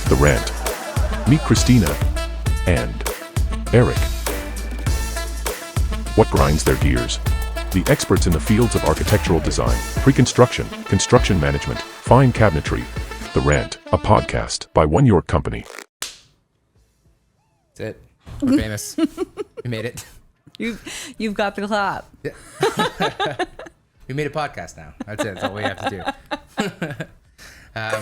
The Rant. Meet Christina and Eric. What grinds their gears? The experts in the fields of architectural design, pre-construction, construction management, fine cabinetry. The Rant, a podcast by One York Company. That's it. We're famous. We made it. You've got the clap. Yeah. We made a podcast now. That's it. That's all we have to do.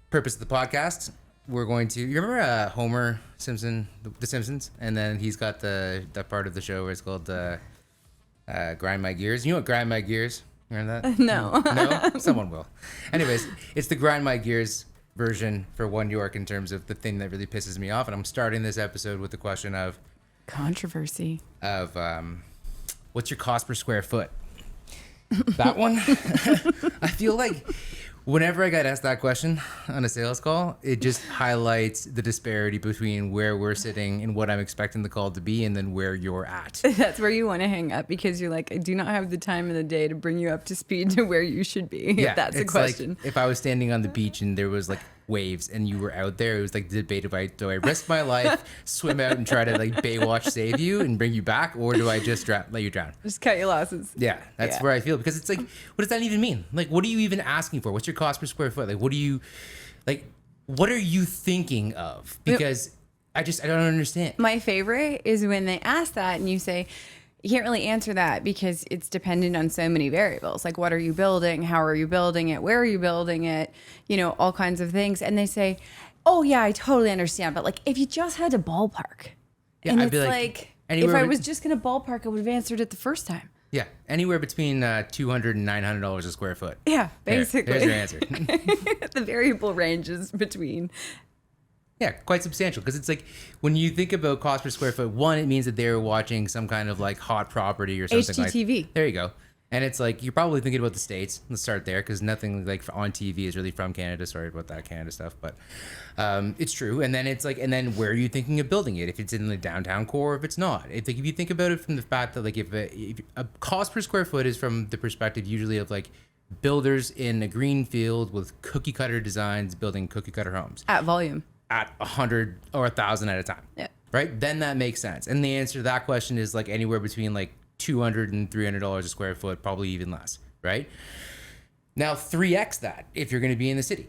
Purpose of the podcast, we're going to... You remember Homer Simpson, The Simpsons? And then he's got that part of the show where it's called Grind My Gears. You know what Grind My Gears? Remember that? No. No? Someone will. Anyways, it's the Grind My Gears version for One York in terms of the thing that really pisses me off. And I'm starting this episode with the question of... Controversy. What's your cost per square foot? That one? I feel like whenever I got asked that question on a sales call, it just highlights the disparity between where we're sitting and what I'm expecting the call to be and then where you're at. That's where you want to hang up because you're like, I do not have the time of the day to bring you up to speed to where you should be. Yeah, if that's a question. Like if I was standing on the beach and there was like waves and you were out there, it was like the debate of do I risk my life, swim out and try to like Baywatch save you and bring you back, or do I just let you drown? Just cut your losses. Yeah, that's where I feel, because it's like, what does that even mean? Like, what are you even asking for? What's your cost per square foot? Like, what are you thinking of? Because I don't understand. My favorite is when they ask that and you say, you can't really answer that because it's dependent on so many variables. Like, what are you building? How are you building it? Where are you building it? You know, all kinds of things. And they say, oh, yeah, I totally understand. But like, if you just had to ballpark, Yeah, and I'd it's be like if I was just going to ballpark, I would have answered it the first time. Yeah, anywhere between $200 and $900 a square foot. Yeah, basically. There's your answer. The variable ranges between. Yeah, quite substantial, because it's like when you think about cost per square foot, one, it means that they're watching some kind of like hot property or something HGTV. like. There you go. And it's like you're probably thinking about the States. Let's start there, because nothing like on TV is really from Canada. Sorry about that Canada stuff, but it's true. And then it's like, and then where are you thinking of building it? If it's in the downtown core, if it's not. If you think about it from the fact that like if a cost per square foot is from the perspective usually of like builders in a green field with cookie cutter designs building cookie cutter homes At volume. at 100 or 1,000 at a time. Yeah. Right? Then that makes sense. And the answer to that question is like anywhere between like $200 and $300 a square foot, probably even less. Right? Now 3x that if you're going to be in the city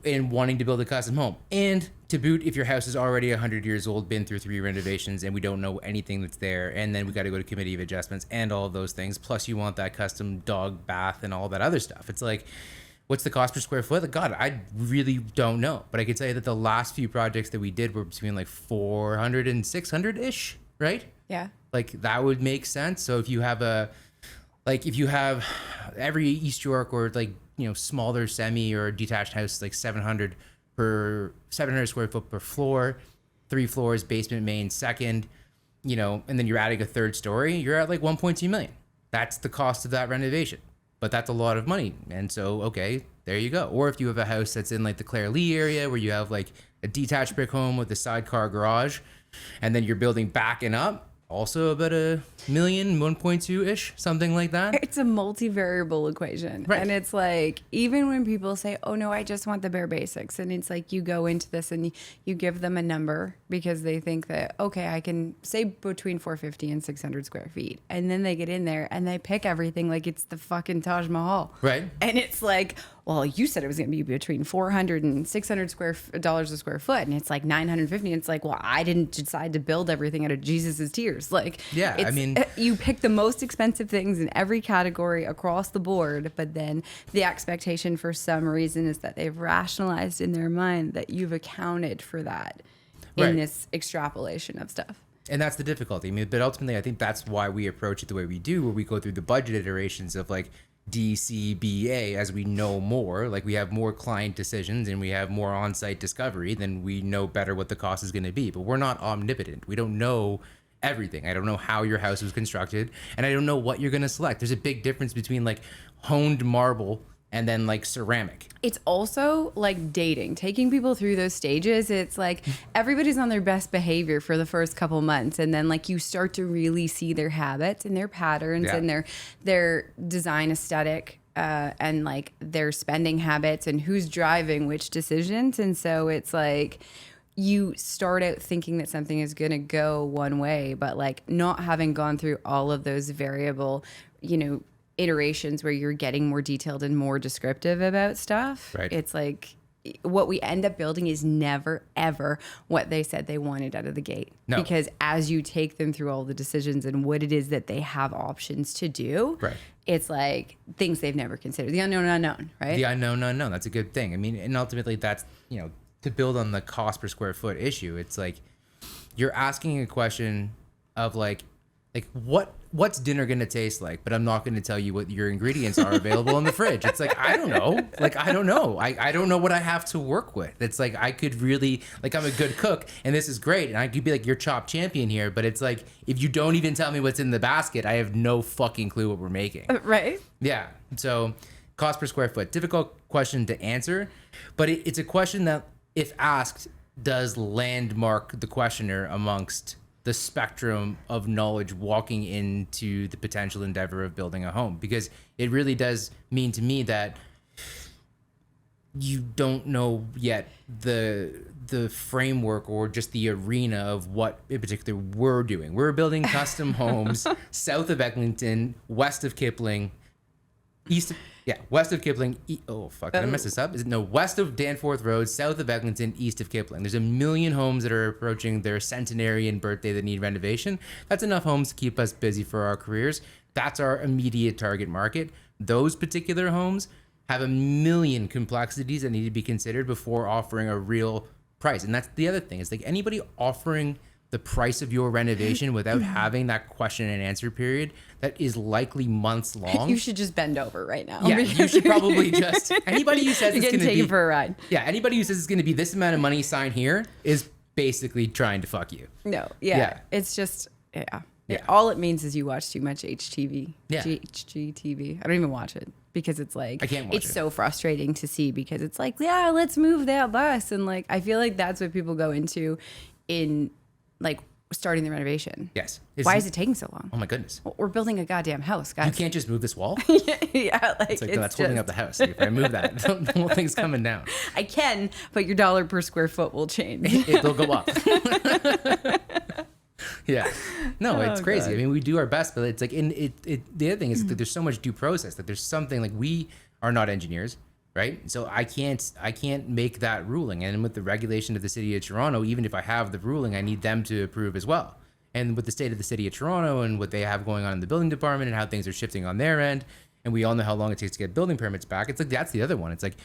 and wanting to build a custom home. And to boot, if your house is already 100 years old, been through 3 renovations, and we don't know anything that's there, and then we got to go to committee of adjustments and all of those things. Plus you want that custom dog bath and all that other stuff. It's like, what's the cost per square foot? Like, God, I really don't know. But I can tell you that the last few projects that we did were between like 400 and 600-ish, right? Yeah. Like that would make sense. So if you have every East York or like, you know, smaller semi or detached house, like 700 square foot per floor, 3 floors, basement, main, second, you know, and then you're adding a third story, you're at like 1.2 million. That's the cost of that renovation. But that's a lot of money. And so, okay, there you go. Or if you have a house that's in like the Clare Lee area where you have like a detached brick home with a sidecar garage, and then you're building backing up, also about $1 million, 1.2-ish, something like that. It's a multivariable equation. Right. And it's like, even when people say, oh no, I just want the bare basics. And it's like, you go into this and you give them a number because they think that, okay, I can say between 450 and 600 square feet. And then they get in there and they pick everything like it's the fucking Taj Mahal. Right. And it's like, well, you said it was going to be between $400 and $600 a square foot. And it's like 950. And it's like, well, I didn't decide to build everything out of Jesus's tears. Like, yeah, I mean, you pick the most expensive things in every category across the board, but then the expectation for some reason is that they've rationalized in their mind that you've accounted for that in this extrapolation of stuff. And that's the difficulty. I mean, but ultimately, I think that's why we approach it the way we do, where we go through the budget iterations of like D, C, B, A as we know more. Like we have more client decisions and we have more on-site discovery, then we know better what the cost is going to be. But we're not omnipotent. We don't know everything. I don't know how your house was constructed, and I don't know what you're going to select. There's a big difference between like honed marble and then like ceramic. It's also like dating, taking people through those stages. It's like everybody's on their best behavior for the first couple months, and then like you start to really see their habits and their patterns and their design aesthetic and like their spending habits and who's driving which decisions. And so it's like you start out thinking that something is going to go one way, but like not having gone through all of those variable, iterations where you're getting more detailed and more descriptive about stuff. Right. It's like what we end up building is never, ever what they said they wanted out of the gate. No. Because as you take them through all the decisions and what it is that they have options to do, Right. it's like things they've never considered. The unknown unknown, right? The unknown unknown. That's a good thing. I mean, and ultimately that's, to build on the cost per square foot issue, it's like you're asking a question of like what's dinner going to taste like, but I'm not going to tell you what your ingredients are available in the fridge. It's like, I don't know. Like, I don't know. I don't know what I have to work with. It's like, I could really, like, I'm a good cook and this is great. And I could be like your chop champion here, but it's like, if you don't even tell me what's in the basket, I have no fucking clue what we're making. Right. Yeah. So cost per square foot, difficult question to answer, but it's a question that if asked, does landmark the questioner amongst the spectrum of knowledge walking into the potential endeavor of building a home, because it really does mean to me that you don't know yet the framework or just the arena of what in particular we're doing. We're building custom homes south of Eglinton, west of Kipling, west of Kipling. Did I mess this up? West of Danforth Road, south of Eglinton, east of Kipling. There's 1 million homes that are approaching their centenarian birthday that need renovation. That's enough homes to keep us busy for our careers. That's our immediate target market. Those particular homes have 1 million complexities that need to be considered before offering a real price. And that's the other thing. It's like anybody offering the price of your renovation without having that question and answer period that is likely months long. You should just bend over right now. Yeah, you should probably just, anybody who says it's going to be, for a ride. Yeah, anybody who says it's going to be this amount of money, sign here, is basically trying to fuck you. No, yeah. It's just, Yeah. All it means is you watch too much HTV. Yeah. HGTV. I don't even watch it because it's like, I can't watch it's it. so frustrating to see because it's like, yeah, let's move that bus. And like, I feel like that's what people go into in like starting the renovation. Yes. Why is it taking so long? Oh my goodness. Well, we're building a goddamn house, guys. You can't just move this wall? Yeah, like It's like, that's holding up the house. If I move that, the whole thing's coming down. I can, but your dollar per square foot will change. It'll go up. Yeah. No, it's crazy. God. I mean, we do our best, but it's like, the other thing is that there's so much due process that there's something like we are not engineers, right? So I can't make that ruling. And with the regulation of the city of Toronto, even if I have the ruling, I need them to approve as well. And with the state of the city of Toronto and what they have going on in the building department and how things are shifting on their end, and we all know how long it takes to get building permits back. It's like, that's the other one. It's like,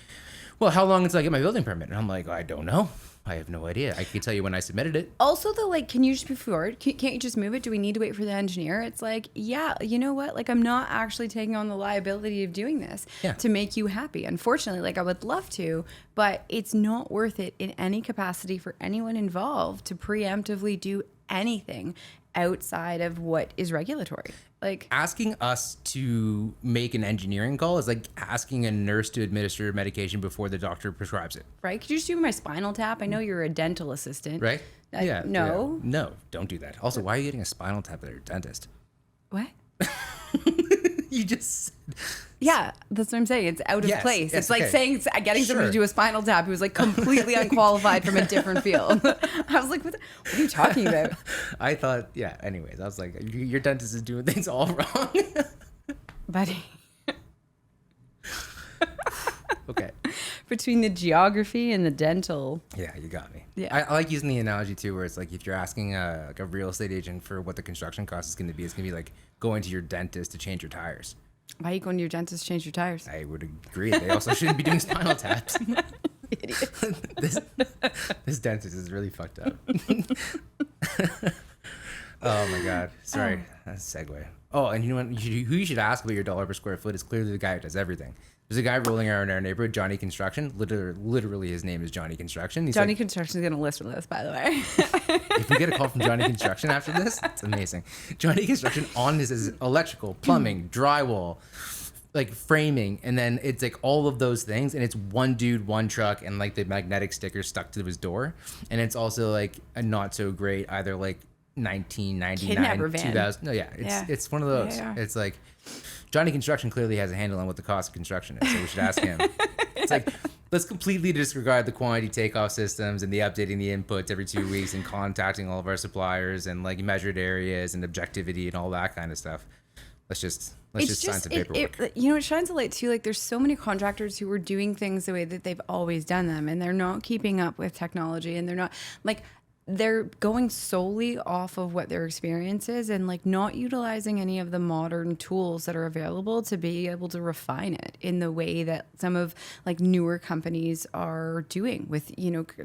well, how long until I get my building permit? And I'm like, I don't know. I have no idea. I can tell you when I submitted it. Also, though, like, can you just move forward? Can't you just move it? Do we need to wait for the engineer? It's like, yeah, you know what? Like, I'm not actually taking on the liability of doing this to make you happy. Unfortunately, like, I would love to, but it's not worth it in any capacity for anyone involved to preemptively do anything outside of what is regulatory. Like, asking us to make an engineering call is like asking a nurse to administer medication before the doctor prescribes it. right? Could you just do my spinal tap? I know you're a dental assistant. Right? No. No, don't do that. Also, why are you getting a spinal tap at your dentist? What? You just... Yeah, that's what I'm saying. It's out of Yes, place. yes, It's like okay. saying getting somebody Sure. to do a spinal tap who was like completely unqualified from a different field. I was like, what are you talking about? I thought, yeah, anyways, I was like, your dentist is doing things all wrong. Buddy. Okay. Between the geography and the dental. Yeah, you got me. Yeah. I like using the analogy too, where it's like if you're asking like a real estate agent for what the construction cost is going to be, it's going to be like going to your dentist to change your tires. Why are you going to your dentist to change your tires? I would agree. They also shouldn't be doing spinal taps. Idiot. this dentist is really fucked up. Oh my god. Sorry. That's a segue. Oh, and you know what? Who you should ask about your dollar per square foot is clearly the guy who does everything. There's a guy rolling around in our neighborhood, Johnny Construction. Literally, his name is Johnny Construction. He's Johnny like, Construction's going to listen to this, by the way. if we get a call from Johnny Construction after this, it's amazing. Johnny Construction on this is electrical, plumbing, drywall, like framing, and then it's like all of those things, and it's one dude, one truck, and like the magnetic sticker stuck to his door. And it's also like a not so great either like 1999, Kidnapper van. 2000. No, yeah, it's one of those. Yeah. It's like Johnny Construction clearly has a handle on what the cost of construction is, so we should ask him. It's like, let's completely disregard the quantity takeoff systems and the updating the inputs every 2 weeks and contacting all of our suppliers and like measured areas and objectivity and all that kind of stuff. Let's just sign some paperwork. It shines a light too. Like there's so many contractors who are doing things the way that they've always done them, and they're not keeping up with technology, and they're not like they're going solely off of what their experience is and like not utilizing any of the modern tools that are available to be able to refine it in the way that some of like newer companies are doing with,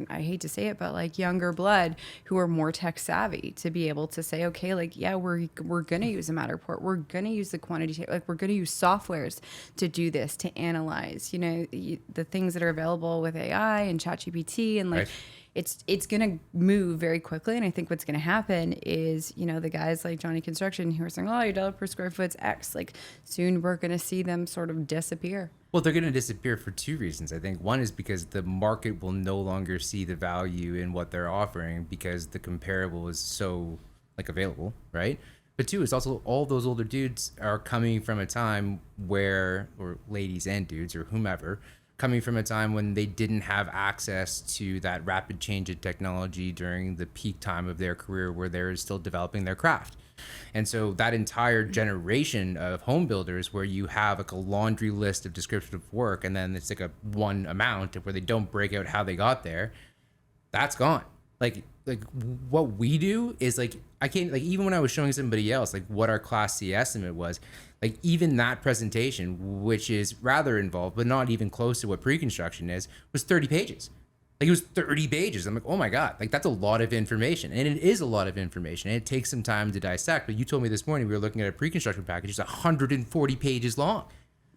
I hate to say it, but like younger blood who are more tech savvy to be able to say, okay, like, yeah, we're going to use a Matterport. We're going to use the quantity, like we're going to use softwares to do this, to analyze, the things that are available with AI and ChatGPT and like, right. It's going to move very quickly. And I think what's going to happen is, the guys like Johnny Construction who are saying, oh, your dollar per square foot's X. Like soon we're going to see them sort of disappear. Well, they're going to disappear for two reasons. I think one is because the market will no longer see the value in what they're offering because the comparable is so like available, right? But two, is also all those older dudes are coming from a time where, or ladies and dudes or whomever, coming from a time when they didn't have access to that rapid change in technology during the peak time of their career where they're still developing their craft. And so that entire generation of home builders where you have like a laundry list of descriptive work and then it's like a one amount where they don't break out how they got there, that's gone. Like what we do is like, I can't, like, even when I was showing somebody else like what our Class C estimate was, like even that presentation, which is rather involved but not even close to what pre-construction is, was 30 pages. Like it was 30 pages. I'm like, oh my God, like that's a lot of information. And it is a lot of information and it takes some time to dissect. But you told me this morning we were looking at a pre-construction package, it's 140 pages long.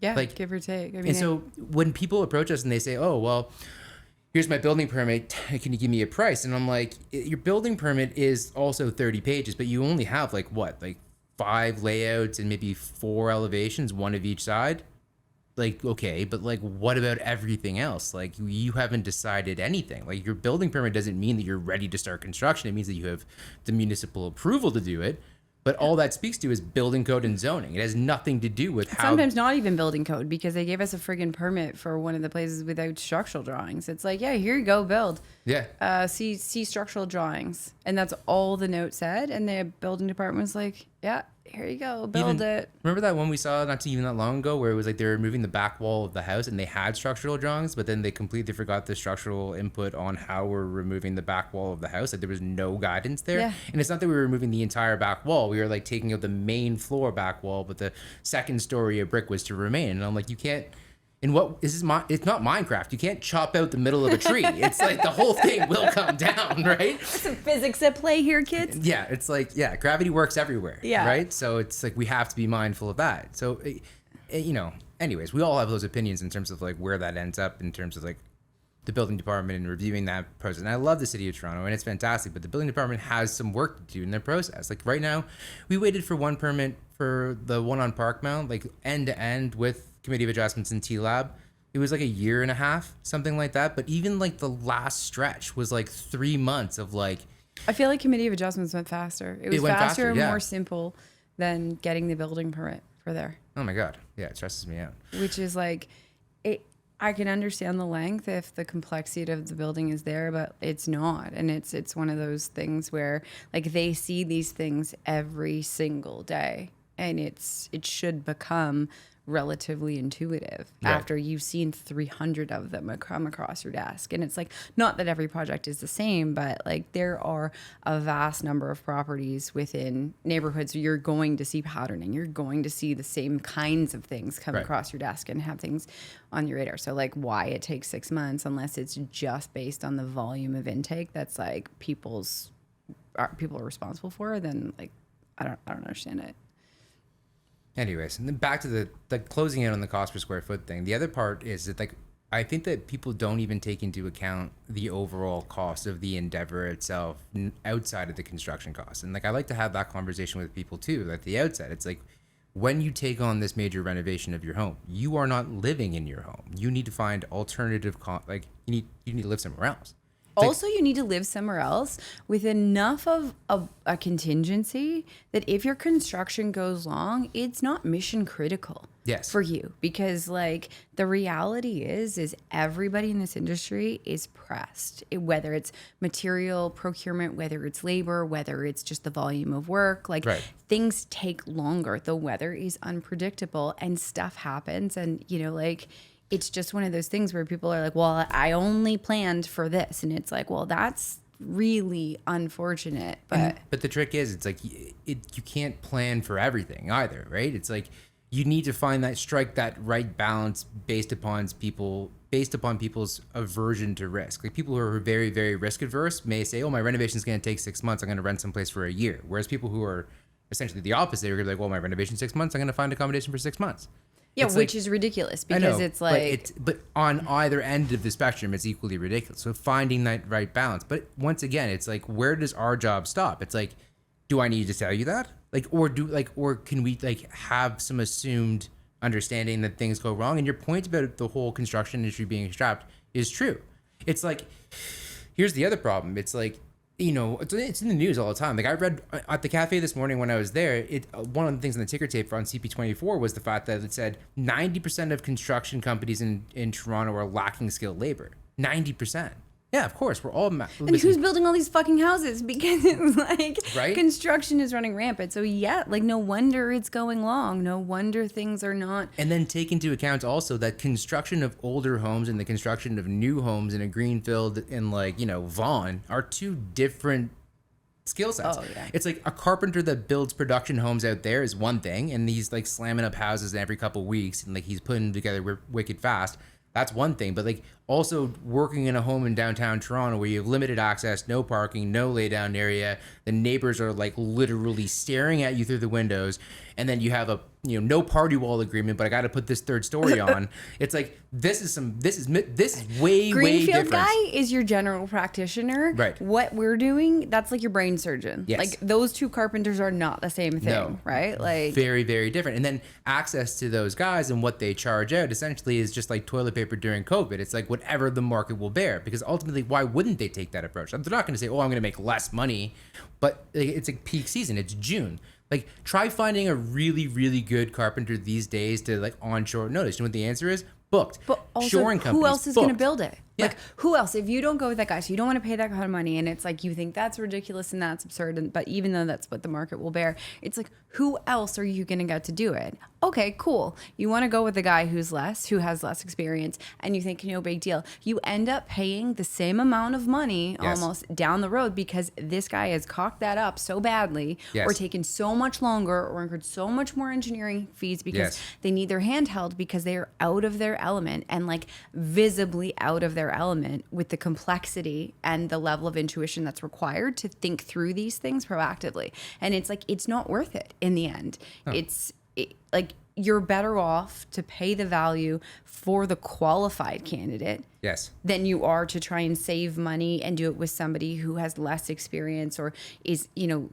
Yeah, like, give or take. I mean, and so when people approach us and they say, oh, well, here's my building permit, can you give me a price? And I'm like, your building permit is also 30 pages, but you only have like 5 layouts and maybe 4 elevations, one of each side. Like, okay, but like, what about everything else? Like, you haven't decided anything. Like, your building permit doesn't mean that you're ready to start construction. It means that you have the municipal approval to do it. But all that speaks to is building code and zoning. It has nothing to do with how... Sometimes not even building code, because they gave us a friggin' permit for one of the places without structural drawings. It's like, yeah, here you go, build. Yeah. See structural drawings. And that's all the note said. And the building department was like, yeah, here you go, build it. Remember that one we saw not too even that long ago where it was like they were removing the back wall of the house and they had structural drawings, but then they completely forgot the structural input on how we're removing the back wall of the house. Like there was no guidance there. Yeah. And it's not that we were removing the entire back wall. We were like taking out the main floor back wall, but the second story of brick was to remain. And I'm like, you can't... And it's not Minecraft. You can't chop out the middle of a tree. It's like the whole thing will come down, right? Some physics at play here, kids. Yeah, it's like, yeah, gravity works everywhere, yeah. Right? So it's like we have to be mindful of that. So, anyways, we all have those opinions in terms of like where that ends up in terms of like the building department and reviewing that process. And I love the city of Toronto and it's fantastic, but the building department has some work to do in their process. Like right now, we waited for one permit for the one on Parkmount, like end to end with Committee of Adjustments in T-Lab. It was like 1.5 years, something like that. But even like the last stretch was like 3 months of like... I feel like Committee of Adjustments went faster. It went faster and yeah. more simple than getting the building permit for there. Oh my God. Yeah, it stresses me out. Which is like... I can understand the length if the complexity of the building is there, but it's not. And it's one of those things where like they see these things every single day, and it should become relatively intuitive after you've seen 300 of them come across your desk. And it's like, not that every project is the same, but like there are a vast number of properties within neighborhoods where you're going to see patterning. You're going to see the same kinds of things come across your desk and have things on your radar. So like why it takes 6 months, unless it's just based on the volume of intake that's like people are responsible for, then like I don't understand it. Anyways, and then back to the closing in on the cost per square foot thing. The other part is that like I think that people don't even take into account the overall cost of the endeavor itself outside of the construction costs. And like I like to have that conversation with people too at the outset. It's like when you take on this major renovation of your home, you are not living in your home. You need to find alternative you need to live somewhere else. Also, you need to live somewhere else with enough of a contingency that if your construction goes long, it's not mission critical. Yes. For you, because like the reality is everybody in this industry is pressed, whether it's material procurement, whether it's labor, whether it's just the volume of work, like Right. things take longer. The weather is unpredictable and stuff happens. And, you know, like it's just one of those things where people are like, well, I only planned for this. And it's like, well, that's really unfortunate. But the trick is, it's like you can't plan for everything either, right? It's like you need to strike that right balance based upon people's aversion to risk. Like people who are very, very risk adverse may say, oh, my renovation is going to take 6 months. I'm going to rent someplace for a year. Whereas people who are essentially the opposite are going to be like, well, my renovation 6 months. I'm going to find accommodation for 6 months. yeah, It's which like- is ridiculous I because know, it's like, but on either end of the spectrum, it's equally ridiculous. So finding that right balance. But once again, it's like, where does our job stop? It's like, do I need to tell you that? Or can we like have some assumed understanding that things go wrong? And your point about the whole construction industry being strapped is true. It's like, here's the other problem. It's like, you know, it's in the news all the time. Like I read at the cafe this morning when I was there, one of the things on the ticker tape on CP24 was the fact that it said 90% of construction companies in Toronto are lacking skilled labor. 90%. Yeah, of course. We're all... and who's building all these fucking houses? Because it's like Right? construction is running rampant. So yeah, like no wonder it's going long. No wonder things are not. And then take into account also that construction of older homes and the construction of new homes in a greenfield in like, you know, Vaughan are two different skill sets. Oh, yeah. It's like a carpenter that builds production homes out there is one thing, and he's like slamming up houses every couple of weeks and like he's putting them together wicked fast. That's one thing, but like also working in a home in downtown Toronto where you have limited access, no parking, no lay down area, the neighbors are like literally staring at you through the windows, and then you have a no party wall agreement, but I got to put this third story on. It's like this is way Greenfield different. guy is your general practitioner. Right. What we're doing, that's like your brain surgeon. Yes. Like those two carpenters are not the same thing, No. right? Like Very, very different. And then access to those guys and what they charge out essentially is just like toilet paper during COVID. It's like whatever the market will bear, because ultimately, why wouldn't they take that approach? They're not going to say, oh, I'm going to make less money, but it's a peak season. It's June. Like, try finding a really, really good carpenter these days to like on short notice. You know what the answer is? Booked. But also, Shoring companies, who else is going to booked. build it? Yeah. Like, who else? If you don't go with that guy, so you don't want to pay that kind of money, and it's like you think that's ridiculous and that's absurd, but even though that's what the market will bear, it's like, who else are you going to get to do it? Okay, cool. You want to go with the guy who has less experience, and you think, no big deal. You end up paying the same amount of money Yes. almost down the road because this guy has cocked that up so badly, Yes. or taken so much longer, or incurred so much more engineering fees because Yes. they need their hand held because they are out of their element, and like visibly out of their element with the complexity and the level of intuition that's required to think through these things proactively. And it's like, it's not worth it in the end. Like you're better off to pay the value for the qualified candidate Yes. than you are to try and save money and do it with somebody who has less experience or is,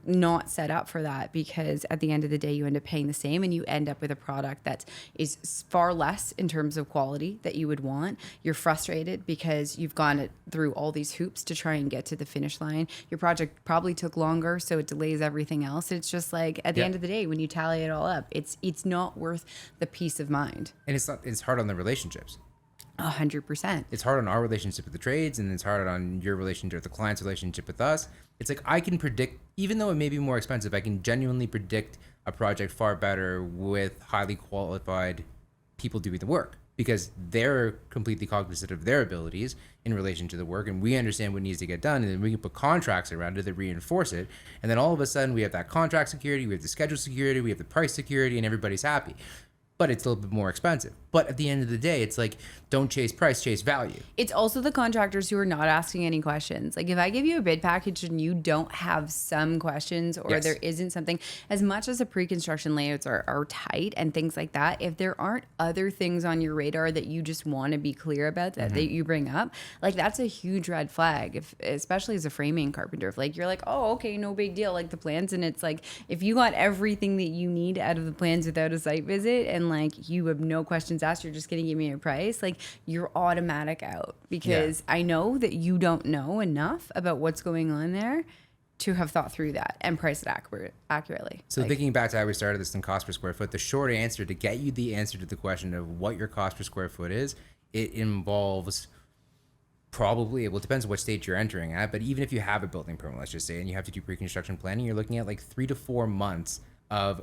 not set up for that, because at the end of the day, you end up paying the same and you end up with a product that is far less in terms of quality that you would want. You're frustrated because you've gone through all these hoops to try and get to the finish line. Your project probably took longer, so it delays everything else. It's just like at the Yeah. end of the day, when you tally it all up, it's not worth the peace of mind. And it's hard on the relationships. 100%. It's hard on our relationship with the trades, and it's hard on your relationship with the client's relationship with us. It's like I can predict, even though it may be more expensive, I can genuinely predict a project far better with highly qualified people doing the work, because they're completely cognizant of their abilities in relation to the work, and we understand what needs to get done, and then we can put contracts around it that reinforce it, and then all of a sudden we have that contract security, we have the schedule security, we have the price security, and everybody's happy. But it's a little bit more expensive. But at the end of the day, it's like, don't chase price, chase value. It's also the contractors who are not asking any questions. Like if I give you a bid package and you don't have some questions, or Yes. there isn't something, as much as the pre-construction layouts are tight and things like that, if there aren't other things on your radar that you just want to be clear about that you bring up, like that's a huge red flag, especially as a framing carpenter. If like you're like, oh, okay, no big deal, like the plans, and it's like if you got everything that you need out of the plans without a site visit and like you have no questions dust. You're just going to give me a price. Like, you're automatic out because I know that you don't know enough about what's going on there to have thought through that and price it accurately. So thinking back to how we started this in cost per square foot, the short answer to get you the answer to the question of what your cost per square foot is, it involves probably, well, it depends on what stage you're entering at, but even if you have a building permit, let's just say, and you have to do pre-construction planning, you're looking at like 3 to 4 months of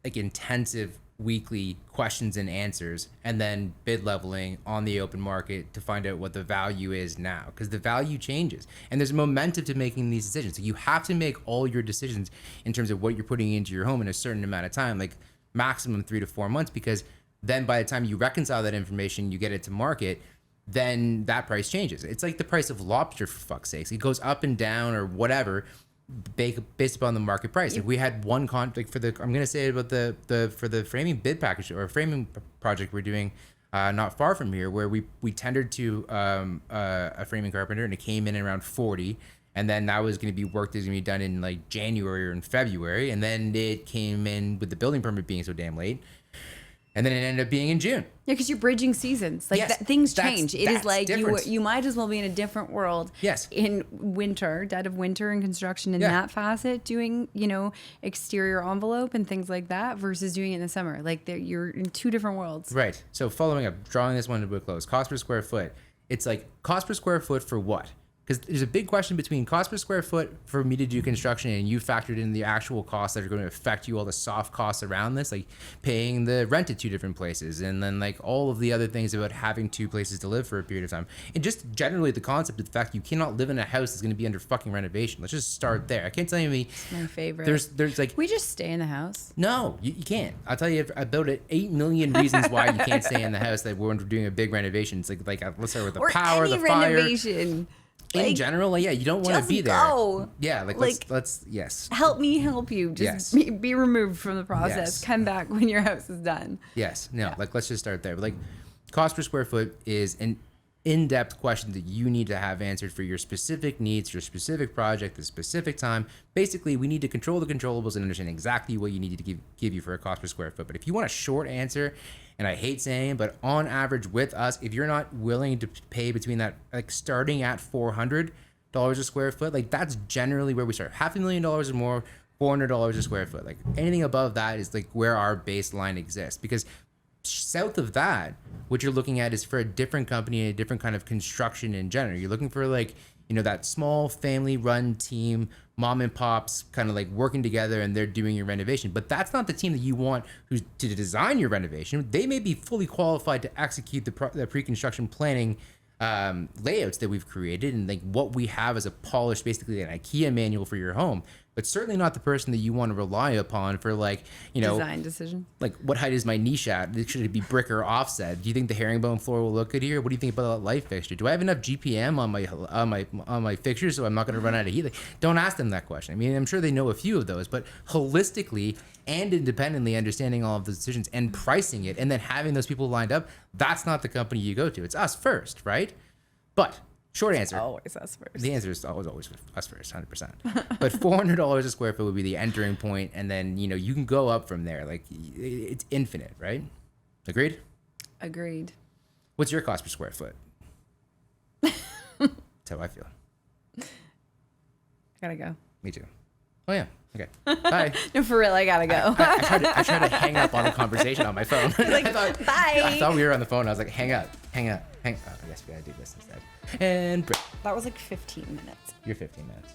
like intensive weekly questions and answers, and then bid leveling on the open market to find out what the value is now, because the value changes and there's momentum to making these decisions. So you have to make all your decisions in terms of what you're putting into your home in a certain amount of time, like maximum 3 to 4 months, because then by the time you reconcile that information, you get it to market, then that price changes. It's like the price of lobster, for fuck's sakes. It goes up and down or whatever based upon the market price. If we had one like for the, I'm going to say about for the framing bid package or framing project we're doing not far from here, where we tendered to a framing carpenter and it came in around 40, and then that was going to be work that's going to be done in like January or in February, and then it came in with the building permit being so damn late, and then it ended up being in June. Yeah, because you're bridging seasons. Like, Yes, things change. It is that's like different. you might as well be in a different world. Yes. In winter, dead of winter and construction in that facet, doing, exterior envelope and things like that versus doing it in the summer. Like, you're in two different worlds. Right. So following up, drawing this one to a close, cost per square foot. It's like cost per square foot for what? Because there's a big question between cost per square foot for me to do construction and you factored in the actual costs that are going to affect you, all the soft costs around this, like paying the rent at 2 different places, and then like all of the other things about having 2 places to live for a period of time. And just generally the concept of the fact you cannot live in a house that's going to be under fucking renovation. Let's just start there. I can't tell you me. It's my favorite. There's like, we just stay in the house. no, you can't. I'll tell you about 8 million reasons why you can't stay in the house that we're doing a big renovation. It's like let's start with the Or power, any the fire. renovation. In general, like, yeah, you don't want to just be there. go. Yeah, like let's yes. Help me help you. Just be removed from the process. Yes. Come back when your house is done. Yes. No, like let's just start there. But like cost per square foot is an in-depth question that you need to have answered for your specific needs, your specific project, the specific time. Basically, we need to control the controllables and understand exactly what you need to give you for a cost per square foot. But if you want a short answer, and I hate saying it, but on average with us, if you're not willing to pay between that, like starting at $400 a square foot, like that's generally where we start. $500,000 or more, $400 a square foot. Like anything above that is like where our baseline exists, because south of that, what you're looking at is for a different company and a different kind of construction in general. You're looking for like, that small family run team, mom and pops kind of like working together and they're doing your renovation. But that's not the team that you want who's to design your renovation. They may be fully qualified to execute the pre-construction planning layouts that we've created and like what we have as a polished, basically an IKEA manual for your home, but certainly not the person that you want to rely upon for like, design decision. Like, what height is my niche at? Should it be brick or offset? Do you think the herringbone floor will look good here? What do you think about that light fixture? Do I have enough GPM on my fixtures so I'm not going to run out of heat? Like, don't ask them that question. I mean, I'm sure they know a few of those, but holistically and independently understanding all of the decisions and pricing it and then having those people lined up, that's not the company you go to. It's us first, right? But short answer. Always us first. The answer is always us first, 100%. But $400 a square foot would be the entering point, and then you can go up from there. Like it's infinite, right? Agreed. Agreed. What's your cost per square foot? That's how I feel. Gotta go. Me too. Oh yeah. Okay. Bye. No, for real, I gotta go. I tried to hang up on a conversation on my phone. Like, bye. I thought we were on the phone. I was like, hang up. Oh, I guess we gotta do this instead. And That was like 15 minutes. you're 15 minutes.